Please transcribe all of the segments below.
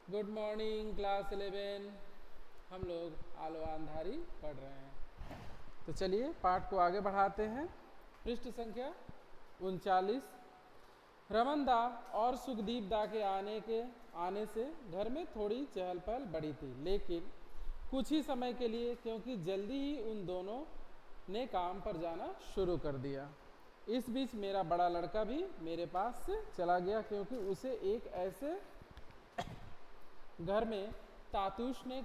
Good morning class 11। हम लोग आलो अंधारी पढ़ रहे हैं, तो चलिए पाठ को आगे बढ़ाते हैं। पृष्ठ संख्या 39। रमन दा और सुखदीप दा के आने से घर में थोड़ी चहल पहल बढ़ी थी, लेकिन कुछ ही समय के लिए, क्योंकि जल्दी ही उन दोनों ने काम पर जाना शुरू कर दिया। इस बीच मेरा बड़ा लड़का भी मेरे पास से चला गया, क्योंकि उसे एक ऐसे घर में तातूश ने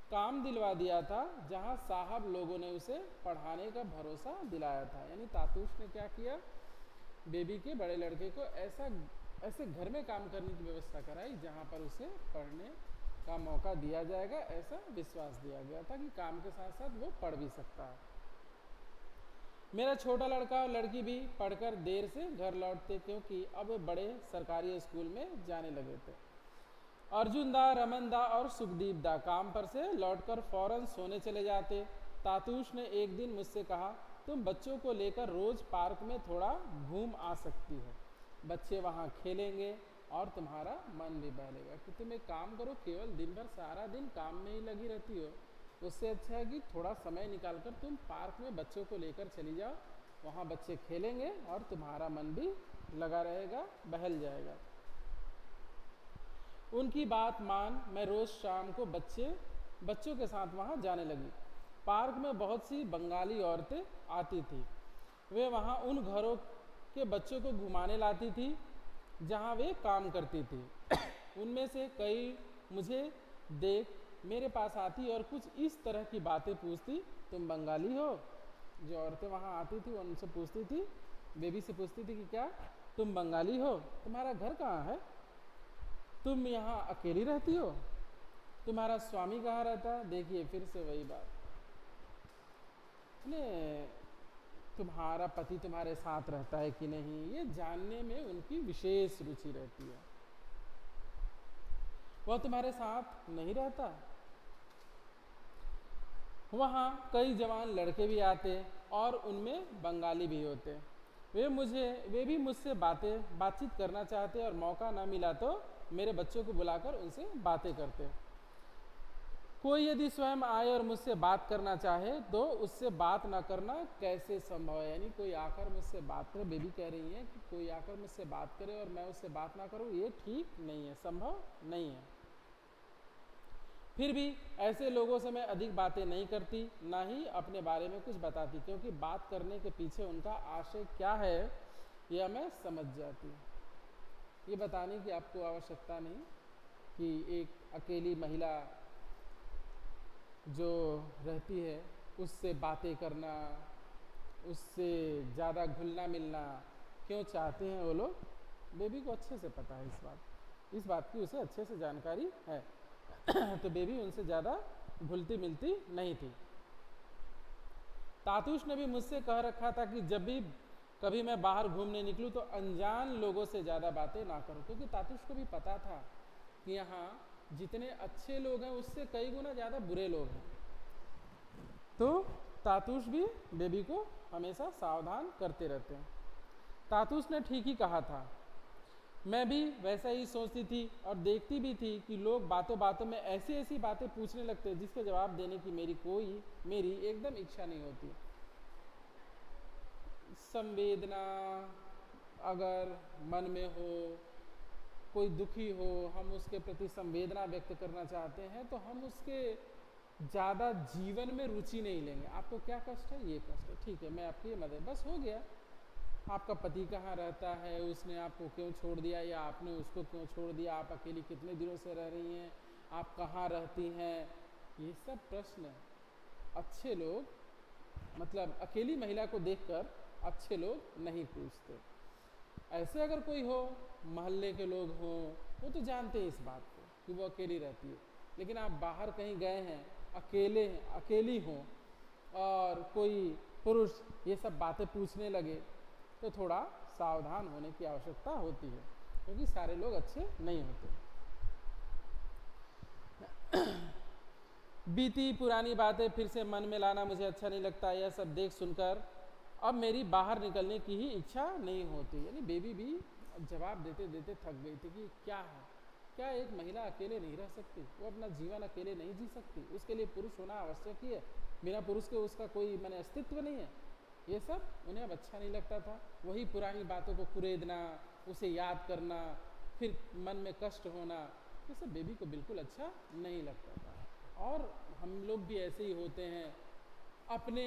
काम दिलवा दिया था जहां साहब लोगों ने उसे पढ़ाने का भरोसा दिलाया था। यानी तातूश ने क्या किया, बेबी के बड़े लड़के को ऐसे घर में काम करने की व्यवस्था कराई जहां पर उसे पढ़ने का मौका दिया जाएगा, ऐसा विश्वास दिया गया था कि काम के साथ साथ वो पढ़ भी सकता है। मेरा छोटा लड़का और लड़की भी पढ़कर देर से घर लौटते, क्योंकि अब वे बड़े सरकारी स्कूल में जाने लगे थे। अर्जुन दा, रमन दा और सुखदीप दा काम पर से लौटकर फौरन सोने चले जाते। तातूश ने एक दिन मुझसे कहा, तुम बच्चों को लेकर रोज पार्क में थोड़ा घूम आ सकती हो, बच्चे वहाँ खेलेंगे और तुम्हारा मन भी बहलेगा। कि तुम एक काम करो, केवल दिन भर सारा दिन काम में ही लगी रहती हो, उससे अच्छा है कि थोड़ा समय निकालकर तुम पार्क में बच्चों को लेकर चली जाओ, वहाँ बच्चे खेलेंगे और तुम्हारा मन भी लगा रहेगा, बहल जाएगा। उनकी बात मान मैं रोज शाम को बच्चों के साथ वहाँ जाने लगी। पार्क में बहुत सी बंगाली औरतें आती थी। वे वहाँ उन घरों के बच्चों को घुमाने लाती थी जहाँ वे काम करती थी। उनमें से कई मुझे देख मेरे पास आती और कुछ इस तरह की बातें पूछती, तुम बंगाली हो? जो औरतें वहाँ आती थी उनसे पूछती थी, बेबी से पूछती थी कि क्या तुम बंगाली हो? तुम्हारा घर कहाँ है? तुम यहाँ अकेली रहती हो? तुम्हारा स्वामी कहाँ रहता है? देखिए फिर से वही बात, तुम्हारा पति तुम्हारे साथ रहता है कि नहीं, ये जानने में उनकी विशेष रुचि रहती है। वह तुम्हारे साथ नहीं रहता? वहाँ कई जवान लड़के भी आते और उनमें बंगाली भी होते। वे भी मुझसे बातचीत करना चाहते और मौका ना मिला तो मेरे बच्चों को बुलाकर उनसे बातें करते। कोई यदि स्वयं आए और मुझसे बात करना चाहे तो उससे बात ना करना कैसे संभव है? यानी कोई आकर मुझसे बात करे, बेबी कह रही है कि कोई आकर मुझसे बात करे और मैं उससे बात ना करूं, ये ठीक नहीं है, संभव नहीं है। फिर भी ऐसे लोगों से मैं अधिक बातें नहीं करती, ना ही अपने बारे में कुछ बताती, क्योंकि बात करने के पीछे उनका आशय क्या है यह मैं समझ जाती हूँ। ये बताने की आपको आवश्यकता नहीं कि एक अकेली महिला जो रहती है उससे बातें करना, उससे ज़्यादा घुलना मिलना क्यों चाहते हैं वो लोग, बेबी को अच्छे से पता है इस बात की उसे अच्छे से जानकारी है। तो बेबी उनसे ज़्यादा घुलती मिलती नहीं थी। तातूश ने भी मुझसे कह रखा था कि जब भी कभी मैं बाहर घूमने निकलूं तो अनजान लोगों से ज़्यादा बातें ना करूं, क्योंकि तातूश को भी पता था कि यहाँ जितने अच्छे लोग हैं उससे कई गुना ज़्यादा बुरे लोग हैं। तो तातूश भी बेबी को हमेशा सावधान करते रहते हैं। तातूश ने ठीक ही कहा था। मैं भी वैसा ही सोचती थी और देखती भी थी कि लोग बातों बातों में ऐसी ऐसी बातें पूछने लगते जिसके जवाब देने की मेरी एकदम इच्छा नहीं होती। संवेदना अगर मन में हो, कोई दुखी हो, हम उसके प्रति संवेदना व्यक्त करना चाहते हैं तो हम उसके ज़्यादा जीवन में रुचि नहीं लेंगे। आपको क्या कष्ट है? ये कष्ट है, ठीक है मैं आपकी मदद, बस हो गया। आपका पति कहाँ रहता है, उसने आपको क्यों छोड़ दिया या आपने उसको क्यों छोड़ दिया, आप अकेली कितने दिनों से रह रही हैं, आप कहाँ रहती हैं, ये सब प्रश्न अच्छे लोग, मतलब अकेली महिला को देखकर अच्छे लोग नहीं पूछते। ऐसे अगर कोई हो, मोहल्ले के लोग हों, वो तो जानते हैं इस बात को कि वो अकेली रहती है, लेकिन आप बाहर कहीं गए हैं, अकेली हों और कोई पुरुष ये सब बातें पूछने लगे तो थोड़ा सावधान होने की आवश्यकता होती है, क्योंकि सारे लोग अच्छे नहीं होते। बीती पुरानी बातें फिर से मन में लाना मुझे अच्छा नहीं लगता। यह सब देख सुनकर अब मेरी बाहर निकलने की ही इच्छा नहीं होती। यानी बेबी भी जवाब देते देते थक गई थी कि क्या है, क्या एक महिला अकेले नहीं रह सकती? वो अपना जीवन अकेले नहीं जी सकती? उसके लिए पुरुष होना आवश्यक ही है। बिना पुरुष के उसका कोई माने अस्तित्व नहीं है। ये सब उन्हें अब अच्छा नहीं लगता था। वही पुरानी बातों को कुरेदना, उसे याद करना, फिर मन में कष्ट होना, ये सब बेबी को बिल्कुल अच्छा नहीं लगता था। और हम लोग भी ऐसे ही होते हैं। अपने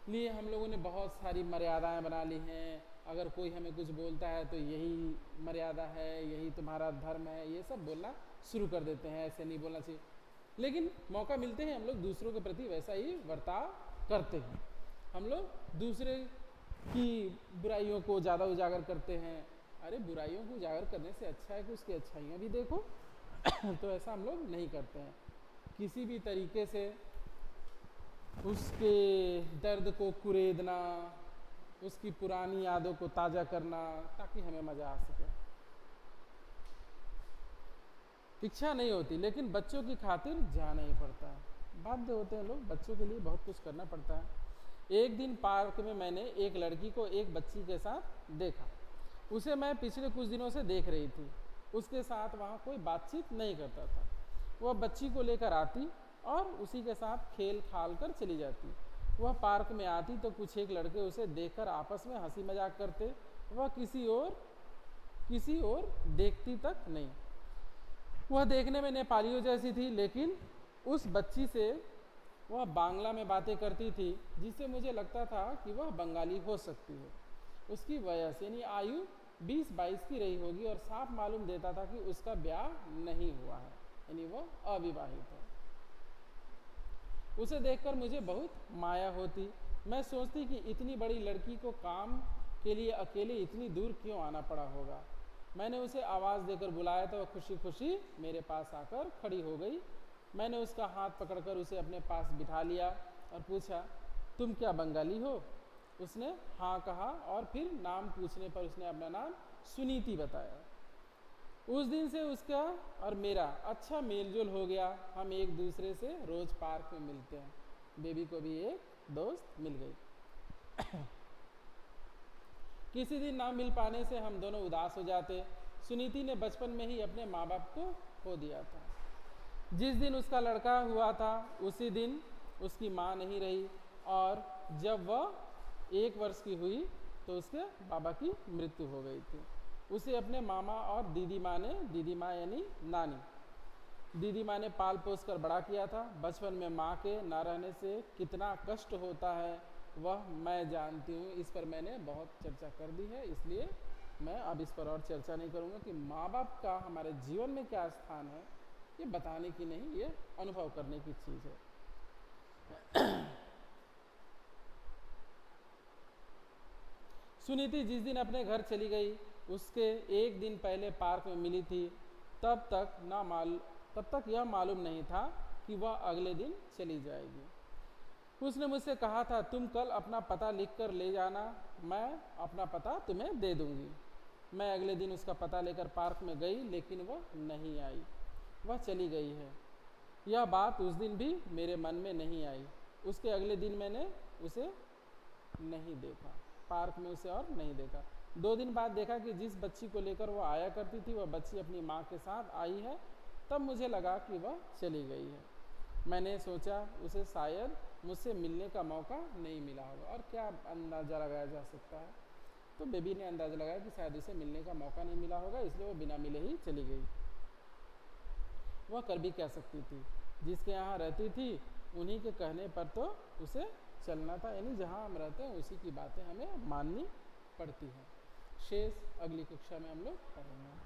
लिए हम लोगों ने बहुत सारी मर्यादाएं बना ली हैं। अगर कोई हमें कुछ बोलता है तो यही मर्यादा है, यही तुम्हारा धर्म है, ये सब बोलना शुरू कर देते हैं, ऐसे नहीं बोलना चाहिए। लेकिन मौका मिलते हैं हम लोग दूसरों के प्रति वैसा ही बर्ताव करते हैं। हम लोग दूसरे की बुराइयों को ज़्यादा उजागर करते हैं। अरे बुराइयों को उजागर करने से अच्छा है कि उसकी अच्छाइयाँ भी देखो। तो ऐसा हम लोग नहीं करते हैं। किसी भी तरीके से उसके दर्द को कुरेदना, उसकी पुरानी यादों को ताज़ा करना, ताकि हमें मज़ा आ सके। इच्छा नहीं होती, लेकिन बच्चों की खातिर जाना ही पड़ता है। बाध्य होते हैं लोग, बच्चों के लिए बहुत कुछ करना पड़ता है। एक दिन पार्क में मैंने एक लड़की को एक बच्ची के साथ देखा। उसे मैं पिछले कुछ दिनों से देख रही थी। उसके साथ वहाँ कोई बातचीत नहीं करता था। वह बच्ची को लेकर आती और उसी के साथ खेल खाल कर चली जाती। वह पार्क में आती तो कुछ एक लड़के उसे देखकर आपस में हंसी मजाक करते। वह किसी और देखती तक नहीं। वह देखने में नेपालियों जैसी थी, लेकिन उस बच्ची से वह बांग्ला में बातें करती थी, जिससे मुझे लगता था कि वह बंगाली हो सकती है। उसकी वयस यानी आयु 20-22 की रही होगी और साफ मालूम देता था कि उसका ब्याह नहीं हुआ है, यानी वह अविवाहित है। उसे देखकर मुझे बहुत माया होती। मैं सोचती कि इतनी बड़ी लड़की को काम के लिए अकेले इतनी दूर क्यों आना पड़ा होगा। मैंने उसे आवाज़ देकर बुलाया तो वह खुशी खुशी मेरे पास आकर खड़ी हो गई। मैंने उसका हाथ पकड़कर उसे अपने पास बिठा लिया और पूछा, तुम क्या बंगाली हो? उसने हाँ कहा और फिर नाम पूछने पर उसने अपना नाम सुनीति बताया। उस दिन से उसका और मेरा अच्छा मेलजोल हो गया। हम एक दूसरे से रोज पार्क में मिलते हैं। बेबी को भी एक दोस्त मिल गई। किसी दिन ना मिल पाने से हम दोनों उदास हो जाते। सुनीति ने बचपन में ही अपने माँ बाप को खो दिया था। जिस दिन उसका लड़का हुआ था उसी दिन उसकी माँ नहीं रही, और जब वह 1 वर्ष की हुई तो उसके बाबा की मृत्यु हो गई थी। उसे अपने मामा और दीदी माँ यानी नानी, दीदी माँ ने पाल पोस कर बड़ा किया था। बचपन में माँ के ना रहने से कितना कष्ट होता है वह मैं जानती हूँ। इस पर मैंने बहुत चर्चा कर दी है, इसलिए मैं अब इस पर और चर्चा नहीं करूँगा कि माँ बाप का हमारे जीवन में क्या स्थान है। ये बताने की नहीं, ये अनुभव करने की चीज़ है। सुनीति जिस दिन अपने घर चली गई उसके 1 दिन पहले पार्क में मिली थी। तब तक यह मालूम नहीं था कि वह अगले दिन चली जाएगी। उसने मुझसे कहा था, तुम कल अपना पता लिख कर ले जाना, मैं अपना पता तुम्हें दे दूंगी। मैं अगले दिन उसका पता लेकर पार्क में गई, लेकिन वह नहीं आई। वह चली गई है। यह बात उस दिन भी मेरे मन में नहीं आई। उसके अगले दिन मैंने उसे नहीं देखा, पार्क में उसे और नहीं देखा। 2 दिन बाद देखा कि जिस बच्ची को लेकर वह आया करती थी वह बच्ची अपनी माँ के साथ आई है। तब मुझे लगा कि वह चली गई है। मैंने सोचा उसे शायद मुझसे मिलने का मौका नहीं मिला होगा। और क्या अंदाज़ा लगाया जा सकता है? तो बेबी ने अंदाज़ा लगाया कि शायद उसे मिलने का मौका नहीं मिला होगा, इसलिए वो बिना मिले ही चली गई। वह कर भी क्या सकती थी? जिसके यहाँ रहती थी उन्हीं के कहने पर तो उसे चलना था, यानी जहाँ हम रहते हैं उसी की बातें हमें माननी पड़ती हैं। शेष अगली कक्षा में हम लोग पढ़ेंगे।